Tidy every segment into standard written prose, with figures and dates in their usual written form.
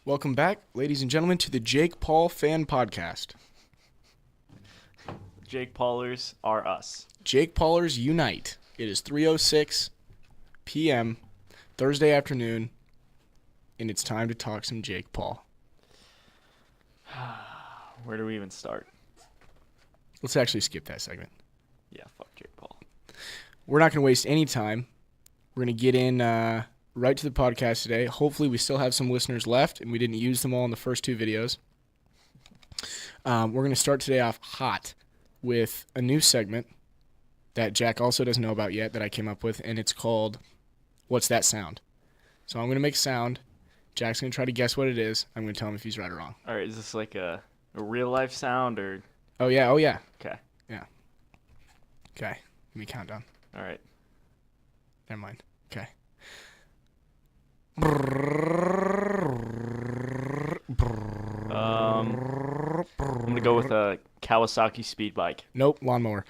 Welcome back, ladies and gentlemen, to the Jake Paul Fan Podcast. Jake Paulers are us. Jake Paulers unite. It is 3:06 p.m. Thursday afternoon, and it's time to talk some Jake Paul. Where do we even start? Let's actually skip that segment. Yeah, fuck Jake Paul. We're not going to waste any time. We're going to get in right to the podcast today. Hopefully we still have some listeners left, and we didn't use them all in the first two videos. We're going to start today off hot with a new segment that Jack also doesn't know about yet that I came up with, and it's called What's That Sound? So I'm going to make a sound. Jack's going to try to guess what it is. I'm going to tell him if he's right or wrong. All right, is this like a real-life sound or... Oh, yeah. Okay. Yeah. Okay. Give me a countdown. All right. Never mind. Okay. I'm going to go with a Kawasaki speed bike. Nope, lawnmower.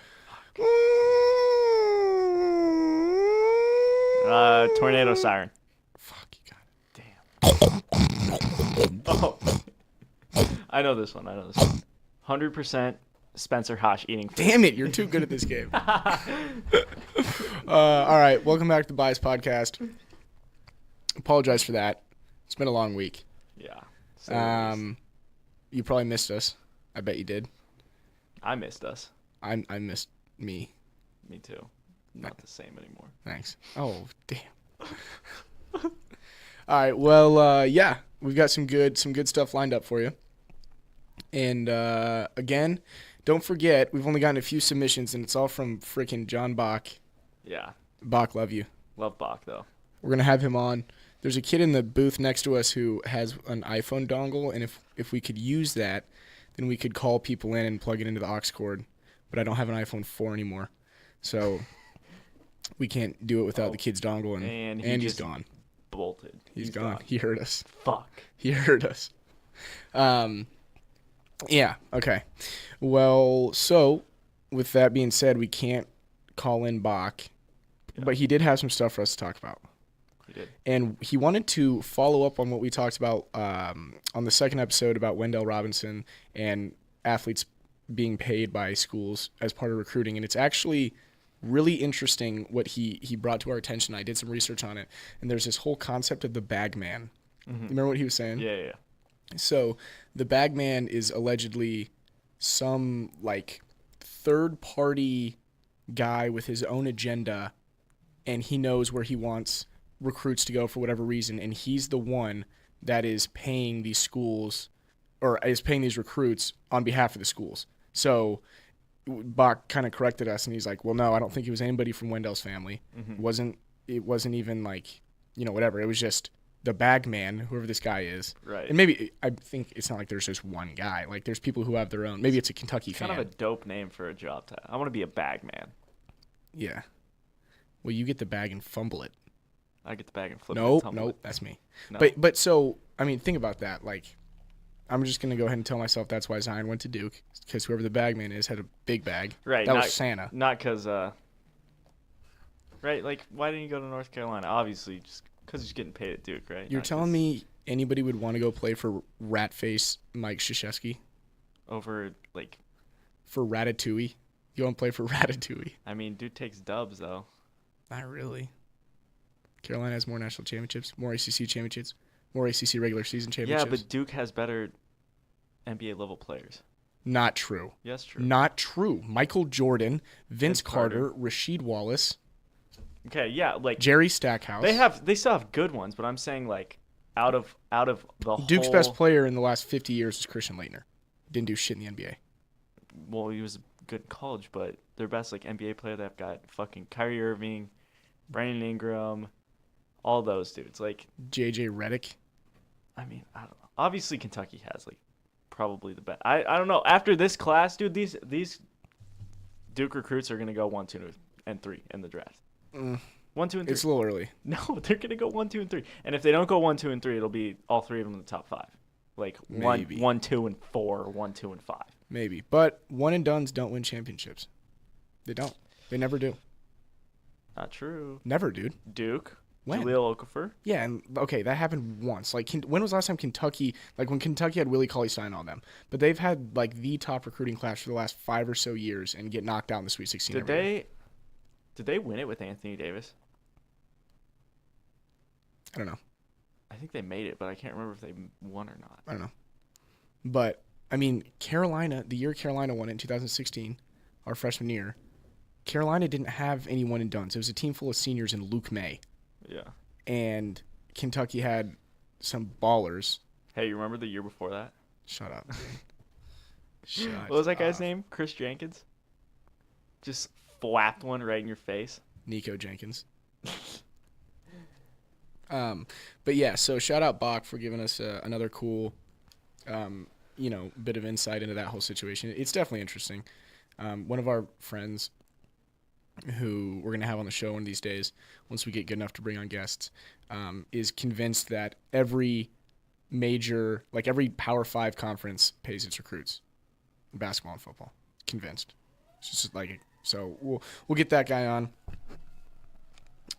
Tornado siren. Fuck, you got it. Damn. Oh. I know this one. 100% Spencer Hosh eating food. Damn it, you're too good at this game. All right, welcome back to the Bias Podcast. Apologize for that. It's been a long week. Yeah. You probably missed us. I bet you did. I missed us. I missed me. Me too. Not the same anymore. Thanks. Oh, damn. All right, well, yeah, we've got some good stuff lined up for you. And again, don't forget, we've only gotten a few submissions, and it's all from freaking John Bach. Yeah. Bach, love you. Love Bach, though. We're going to have him on. There's a kid in the booth next to us who has an iPhone dongle, and if we could use that, then we could call people in and plug it into the aux cord. But I don't have an iPhone 4 anymore, so we can't do it without the kid's dongle, and he's gone. Bolted. He's gone. He heard us. Fuck. He heard us. Yeah, okay. Well, so with that being said, we can't call in Bach, but he did have some stuff for us to talk about. He did. And he wanted to follow up on what we talked about on the second episode about Wendell Robinson and athletes being paid by schools as part of recruiting. And it's actually really interesting what he brought to our attention. I did some research on it. And there's this whole concept of the bag man. Mm-hmm. Remember what he was saying? Yeah. So the bag man is allegedly some like third-party guy with his own agenda, and he knows where he wants recruits to go for whatever reason, and he's the one that is paying these schools or is paying these recruits on behalf of the schools. So Bach kind of corrected us, and he's like, well, no, I don't think it was anybody from Wendell's family. Mm-hmm. It wasn't even like, whatever. It was just the bag man, whoever this guy is. Right. And maybe, I think it's not like there's just one guy. Like, there's people who have their own. Maybe it's a Kentucky fan. Kind of a dope name for a job title. I want to be a bag man. Yeah. Well, you get the bag and fumble it. I get the bag and flip it. Nope, that's me. No. But so, I mean, think about that. Like, I'm just going to go ahead and tell myself that's why Zion went to Duke, because whoever the bag man is had a big bag. Right. That was Santa. Not because, right, like, why didn't you go to North Carolina? Obviously, just because he's getting paid at Duke, right? You're telling me anybody would want to go play for rat-face Mike Krzyzewski? Over, like... For Ratatouille? You want to play for Ratatouille? I mean, dude takes dubs, though. Not really. Carolina has more national championships, more ACC championships, more ACC regular season championships. Yeah, but Duke has better NBA-level players. Not true. Yes, true. Not true. Michael Jordan, Vince Carter, Rasheed Wallace... Okay, yeah, like Jerry Stackhouse. They still have good ones, but I'm saying like out of the Duke's whole... best player in the last 50 years is Christian Laettner. Didn't do shit in the NBA. Well, he was good in college, but their best like NBA player they've got fucking Kyrie Irving, Brandon Ingram, all those dudes. Like JJ Redick. I mean, I don't know. Obviously Kentucky has like probably the best. I don't know. After this class, dude, these Duke recruits are gonna go 1, 2, and 3 in the draft. 1, 2, and 3. It's a little early. No, they're gonna go 1, 2, and 3. And if they don't go 1, 2, and 3, it'll be all three of them in the top 5. Like Maybe. 1, 2, and 4, 1, 2, and 5. Maybe, but one and dones don't win championships. They don't. They never do. Not true. Never, dude. Duke. When? Jaleel Okafor. Yeah, and okay, that happened once. Like, when was the last time Kentucky, like when Kentucky had Willie Cauley-Stein on them? But they've had like the top recruiting class for the last 5 or so years and get knocked out in the Sweet 16 every year. Did they win it with Anthony Davis? I don't know. I think they made it, but I can't remember if they won or not. I don't know. But I mean, Carolina, the year Carolina won it in 2016, our freshman year, Carolina didn't have any one and dones. It was a team full of seniors and Luke May. Yeah. And Kentucky had some ballers. Hey, you remember the year before that? Shut up. Shut What was that guy's up. name? Chris Jenkins? Just flapped one right in your face. Nico Jenkins. But yeah, so shout out Bach for giving us another cool, bit of insight into that whole situation. It's definitely interesting. One of our friends who we're going to have on the show one of these days, once we get good enough to bring on guests, is convinced that every major, like every Power 5 conference pays its recruits in basketball and football. Convinced. It's just like, so we'll get that guy on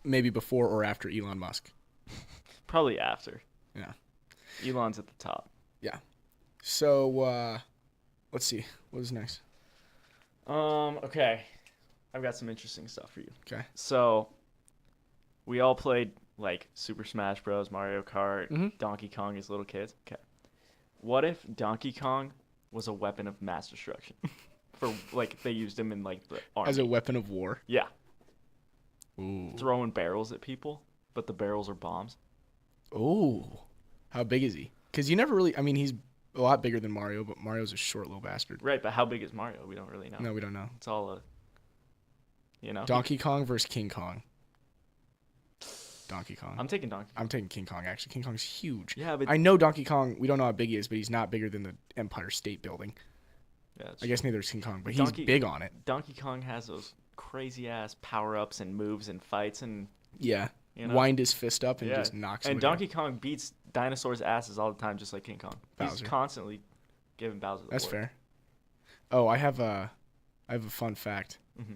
maybe before or after Elon Musk. Probably after. Yeah. Elon's at the top. Yeah. So, let's see. What is next? Okay. I've got some interesting stuff for you. Okay. So, we all played, like, Super Smash Bros., Mario Kart, Donkey Kong as little kids. Okay. What if Donkey Kong was a weapon of mass destruction? For, like, they used him in, like, the army. As a weapon of war? Yeah. Ooh. Throwing barrels at people, but the barrels are bombs. Ooh. How big is he? Because you never really, I mean, he's a lot bigger than Mario, but Mario's a short little bastard. Right, but how big is Mario? We don't really know. No, we don't know. It's all Donkey Kong versus King Kong. Donkey Kong. I'm taking Donkey Kong. I'm taking King Kong, actually. King Kong's huge. Yeah, but I know Donkey Kong, we don't know how big he is, but he's not bigger than the Empire State Building. Yeah, I guess neither is King Kong, but he's big on it. Donkey Kong has those crazy-ass power-ups and moves and fights and... Yeah. You know? Wind his fist up and just knocks him. And Donkey Kong beats dinosaurs' asses all the time, just like King Kong. Bowser. He's constantly giving Bowser the That's work. fair. Oh, I have a fun fact. Mm-hmm.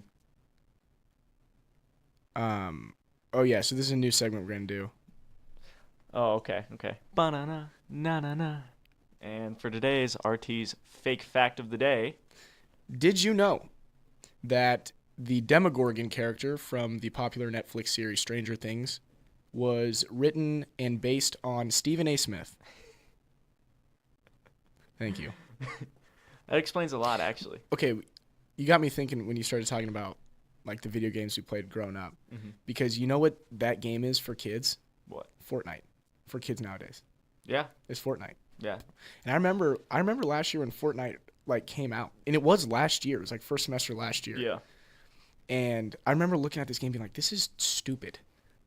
Oh yeah, so this is a new segment we're gonna do. Oh, okay. Banana, na-na-na. And for today's RT's fake fact of the day... Did you know that the Demogorgon character from the popular Netflix series Stranger Things was written and based on Stephen A. Smith? Thank you. That explains a lot, actually. Okay, you got me thinking when you started talking about like the video games we played growing up. Mm-hmm. Because you know what that game is for kids? What? Fortnite. For kids nowadays. Yeah. It's Fortnite. Yeah. And I remember last year when Fortnite like came out. And it was last year. It was like first semester last year. Yeah. And I remember looking at this game being like, this is stupid.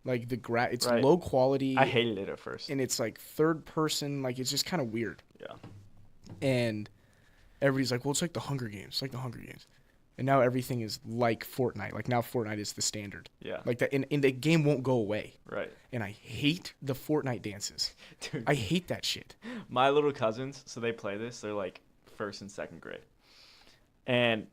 Like it's right. low quality. I hated it at first. And it's like third person, like it's just kind of weird. Yeah. And everybody's like, well, it's like the Hunger Games. It's like the Hunger Games. And now everything is like Fortnite. Like now Fortnite is the standard. Yeah. Like that, and the game won't go away. Right. And I hate the Fortnite dances. Dude. I hate that shit. My little cousins, so they play this. They're like first and second grade. And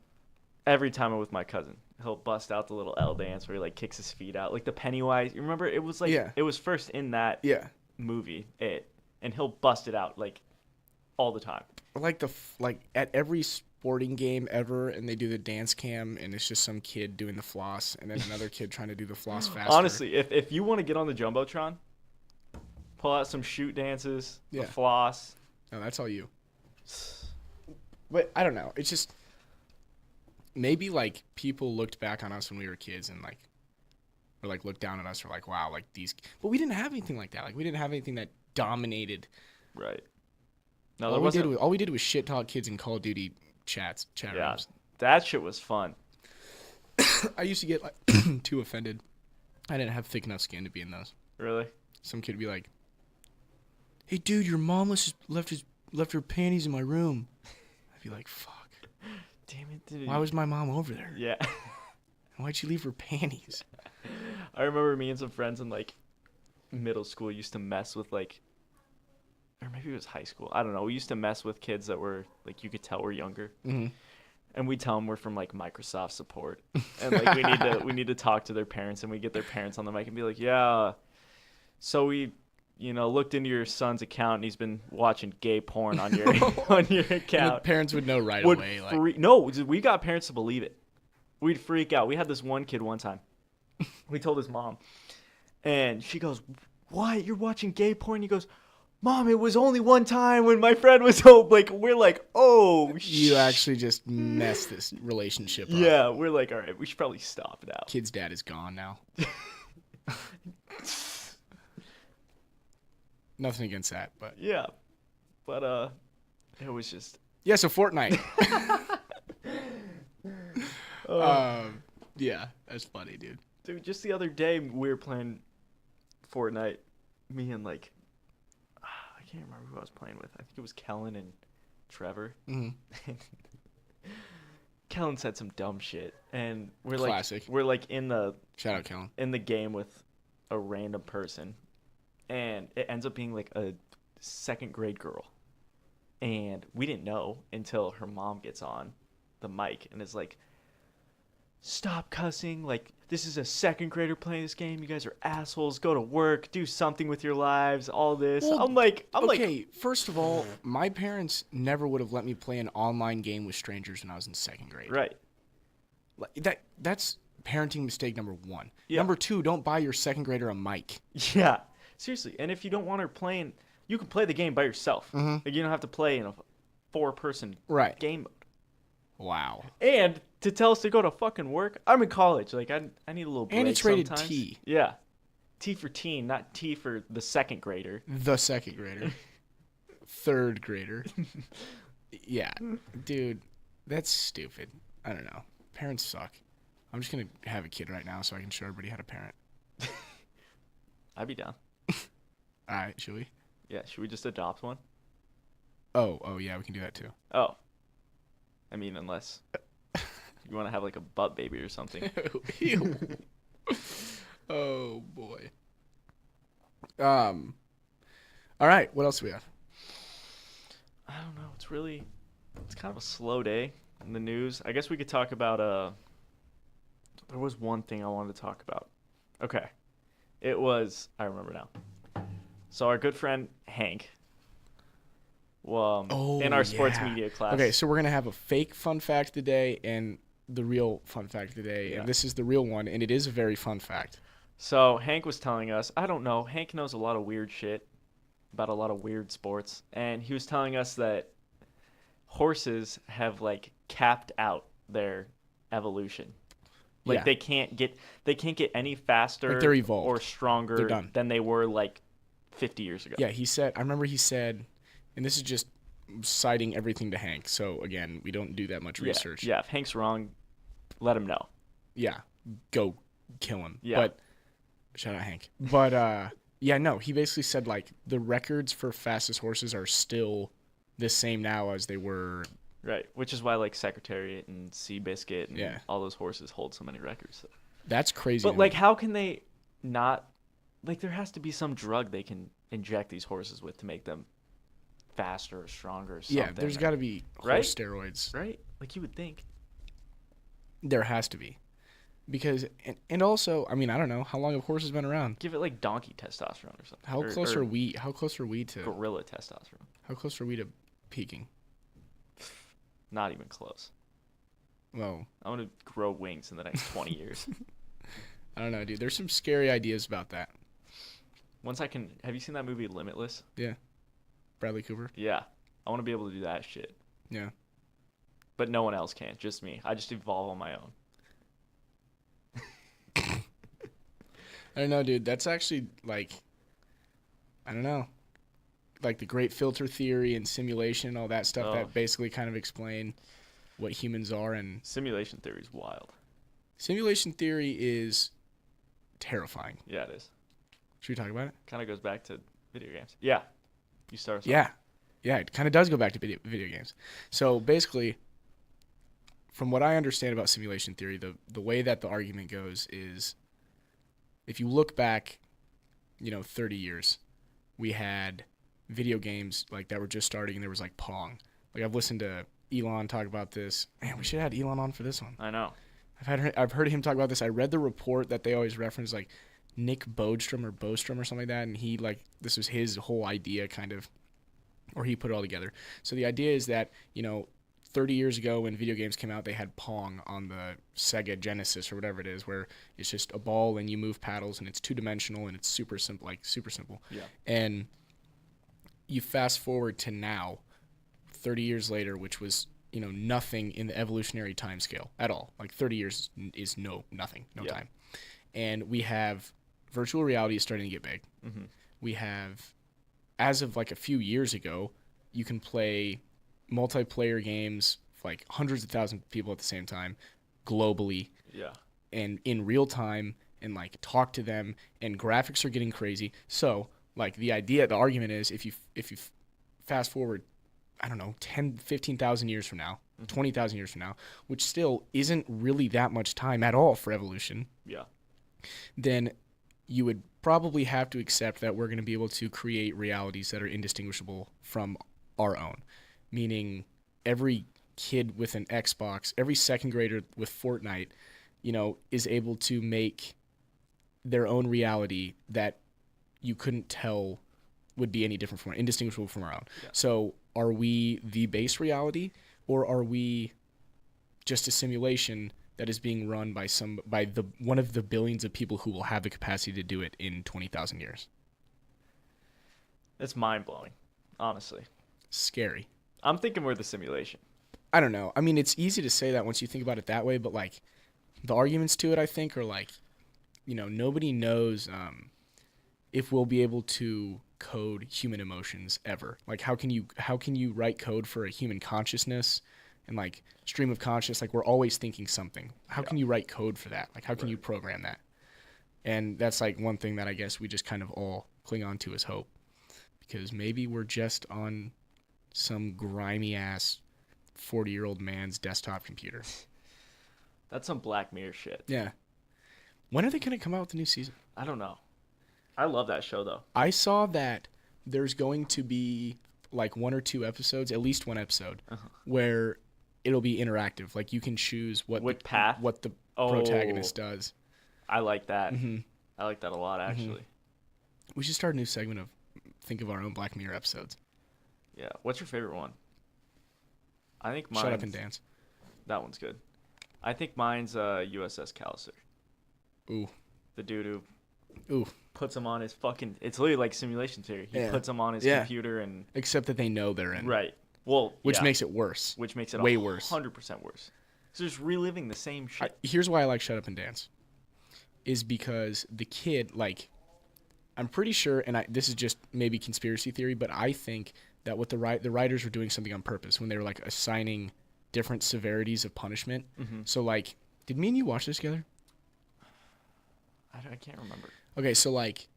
every time I'm with my cousin, he'll bust out the little L dance where he like kicks his feet out, like the Pennywise. You remember? It was like it was first in that movie, and he'll bust it out like all the time. Like like at every sporting game ever, and they do the dance cam, and it's just some kid doing the floss, and then another kid trying to do the floss faster. Honestly, if you want to get on the jumbotron, pull out some shoot dances, the floss. No, that's all you. But I don't know. It's just maybe like people looked back on us when we were kids and like or like looked down at us or like, wow, like these. But we didn't have anything like that. Like we didn't have anything that dominated. Right. No, all we did was shit talk kids in Call of Duty chat rooms. That shit was fun. I used to get like too offended. I didn't have thick enough skin to be in those. Really? Some kid would be like, "Hey, dude, your mom left her panties in my room." I'd be like, "Fuck." Damn it, dude. Why was my mom over there? Yeah. Why'd she leave her panties? I remember me and some friends in like middle school used to mess with like, or maybe it was high school. I don't know. We used to mess with kids that were like, you could tell were younger. Mm-hmm. And we tell them we're from like Microsoft support, and like we need to talk to their parents, and we get their parents on the mic and be like, yeah, So we, looked into your son's account, and he's been watching gay porn on your on your And the account. parents would know right away. Like, No, we got parents to believe it. We'd freak out. We had this one kid one time. We told his mom, and she goes, "What? You're watching gay porn?" He goes, "Mom, it was only one time when my friend was home." Like, we're like, "Oh, you actually just messed this relationship up. yeah." We're like, "All right, we should probably stop now." Kid's dad is gone now. Nothing against that, but Yeah, but it was just. yeah. So Fortnite. Uh, Yeah, that's funny, dude. Dude, just the other day we were playing Fortnite. Me and I can't remember who I was playing with. I think it was Kellen and Trevor. Mm-hmm. Kellen said some dumb shit, and Classic. we're like in the Shout out, Kellen. in the game with a random person, and it ends up being like a second grade girl, and we didn't know until her mom gets on the mic and is like, "Stop cussing! Like, this is a second grader playing this game. You guys are assholes. Go to work. Do something with your lives. All this." Well, I'm like, okay, first of all, my parents never would have let me play an online game with strangers when I was in second grade. right. Like, that's parenting mistake number one. Yeah. Number two, don't buy your second grader a mic. Yeah, seriously. And if you don't want her playing, you can play the game by yourself. Mhm. Like, you don't have to play in a 4-person Right. game mode. Wow. And to tell us to go to fucking work, I'm in college. Like, I need a little break And it's rated sometimes. T. Yeah. T for teen, not T for the second grader. The second grader. Third grader. Yeah. Dude, that's stupid. I don't know. Parents suck. I'm just going to have a kid right now so I can show everybody how to parent. I'd be down. All right, should we? Yeah, should we just adopt one? Oh, yeah, we can do that too. Oh. I mean, unless you want to have like a butt baby or something. Ew. Oh, boy. All right, what else do we have? I don't know. It's kind of a slow day in the news. I guess we could talk about there was one thing I wanted to talk about. Okay. I remember now. So our good friend Hank, in our sports yeah. media class. Okay, so we're going to have a fake fun fact of the day and the real fun fact of the day. Yeah. And this is the real one, and it is a very fun fact. So Hank was telling us, I don't know, Hank knows a lot of weird shit about a lot of weird sports, and he was telling us that horses have like capped out their evolution. Like Yeah. they can't get any faster Like, they're evolved. or stronger They're done. than they were like 50 years ago. Yeah, I remember he said, and this is just citing everything to Hank. So, again, we don't do that much research. Yeah, if Hank's wrong, let him know. Yeah, go kill him. Yeah. But, shout out Hank. But, yeah, no, he basically said, like, the records for fastest horses are still the same now as they were. Right, which is why like Secretariat and Seabiscuit and Yeah. all those horses hold so many records. That's crazy. But to like, me. how can they not? Like, there has to be some drug they can inject these horses with to make them faster or stronger or something. Yeah, there's got to be Right? horse steroids. Right? Like, you would think. There has to be. Because, and also, I mean, I don't know, how long have horses been around? Give it like donkey testosterone or something. How close are we to Gorilla testosterone. How close are we to peaking? Not even close. Well, I'm gonna grow wings in the next 20 years. I don't know, dude. There's some scary ideas about that. Once I can. Have you seen that movie Limitless? Yeah. Bradley Cooper. Yeah. I want to be able to do that shit. Yeah. But no one else can. Just me. I just evolve on my own. I don't know, dude. That's actually like, I don't know, like the great filter theory and simulation, all that stuff Oh. that basically kind of explain what humans are. And Simulation theory is wild. simulation theory is terrifying. Yeah, it is. Should we talk about it? Kind of goes back to video games. Yeah. You start us off. Yeah. Yeah, it kind of does go back to video games. So basically, from what I understand about simulation theory, the way that the argument goes is if you look back, 30 years, we had video games like that were just starting, and there was like Pong. Like, I've listened to Elon talk about this. Man, we should have had Elon on for this one. I know. I've heard him talk about this. I read the report that they always reference, like Nick Bostrom or something like that, and he like this was his whole idea kind of, or he put it all together. So the idea is that 30 years ago when video games came out, they had Pong on the Sega Genesis or whatever it is, where it's just a ball and you move paddles and it's 2-dimensional and it's super simple, like super simple. Yeah. And you fast forward to now, 30 years later, which was nothing in the evolutionary time scale at all. Like 30 years is nothing, no time. And we have virtual reality is starting to get big. Mm-hmm. We have, as of like a few years ago, you can play multiplayer games like hundreds of thousands of people at the same time globally. Yeah. And in real time and like talk to them, and graphics are getting crazy. So like the argument is if you fast forward, I don't know, 10, 15,000 years from now, 20,000 years from now, which still isn't really that much time at all for evolution. Yeah. Then you would probably have to accept that we're going to be able to create realities that are indistinguishable from our own. Meaning every kid with an Xbox, every second grader with Fortnite, is able to make their own reality that you couldn't tell would be any different from indistinguishable from our own. Yeah. So are we the base reality, or are we just a simulation that is being run by one of the billions of people who will have the capacity to do it in 20,000 years? It's mind-blowing, honestly. Scary. I'm thinking we're the simulation. I don't know. I mean, it's easy to say that once you think about it that way, but like the arguments to it, I think, are like, nobody knows if we'll be able to code human emotions ever. Like, how can you write code for a human consciousness and like stream of consciousness? Like, we're always thinking something. How can you write code for that? Like, how can you program that? And that's like one thing that I guess we just kind of all cling on to as hope, because maybe we're just on some grimy ass 40-year-old man's desktop computer. That's some Black Mirror shit. Yeah. When are they going to come out with the new season? I don't know. I love that show, though. I saw that there's going to be like 1 or 2 episodes, at least one episode, where it'll be interactive. Like you can choose what the protagonist does. I like that. Mm-hmm. I like that a lot, actually. We should start a new segment of think of our own Black Mirror episodes. Yeah. What's your favorite one? I think mine's... Shut Up and Dance. That one's good. I think mine's USS Callister. Ooh. The dude who puts him on his fucking... It's literally like simulation theory. He puts him on his computer and... Except that they know they're in. Right. Well, Which makes it worse. Which makes it way worse. 100% worse. So just reliving the same shit. Here's why I like Shut Up and Dance. Is because the kid, like... I'm pretty sure, and this is just maybe conspiracy theory, but I think that what the writers were doing something on purpose when they were like assigning different severities of punishment. Mm-hmm. So like, did me and you watch this together? I can't remember. Okay, so like,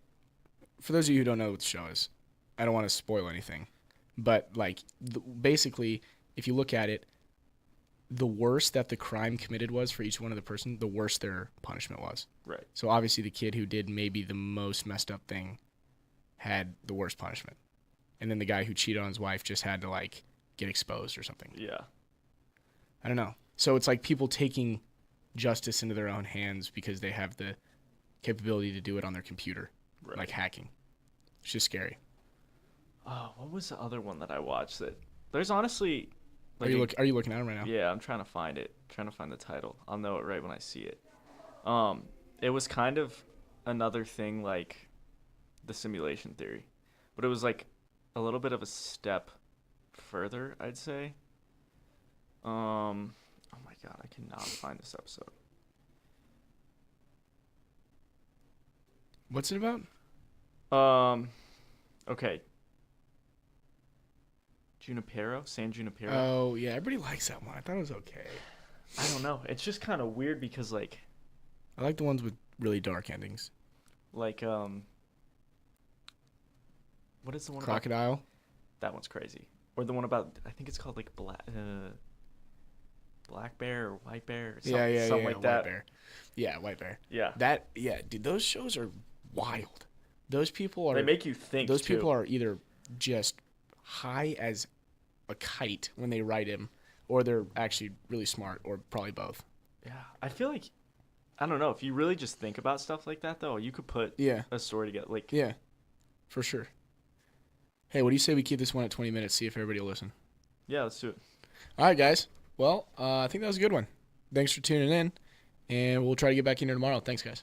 for those of you who don't know what the show is, I don't want to spoil anything, but like, basically, if you look at it, the worse that the crime committed was for each one of the person, the worse their punishment was. Right. So obviously the kid who did maybe the most messed up thing had the worst punishment. And then the guy who cheated on his wife just had to like get exposed or something. Yeah. I don't know. So it's like people taking justice into their own hands because they have the capability to do it on their computer. Right. Like hacking. It's just scary. Oh, what was the other one that I watched that there's honestly... Like are you looking at it right now? Yeah, I'm trying to find it. Trying to find the title. I'll know it right when I see it. It was kind of another thing like the simulation theory, but it was like a little bit of a step further, I'd say. Oh my god, I cannot find this episode. What's it about? Okay. San Junipero. Oh, yeah, everybody likes that one. I thought it was okay. I don't know. It's just kind of weird because, like... I like the ones with really dark endings. Like, what is the one Crocodile? about? That one's crazy. Or the one about, I think it's called, like, Black Bear or White Bear or something like that. White Bear. Yeah, White Bear. Yeah. Dude, those shows are wild. Those people are... They make you think, Those people are either just high as a kite when they write him, or they're actually really smart, or probably both. Yeah, I feel like I don't know. If you really just think about stuff like that, though, you could put Yeah. a story together. Like, Yeah. For sure. Hey, what do you say we keep this one at 20 minutes? See if everybody will listen. yeah, let's do it. All right, guys. Well, I think that was a good one. Thanks for tuning in, and we'll try to get back in here tomorrow. Thanks, guys.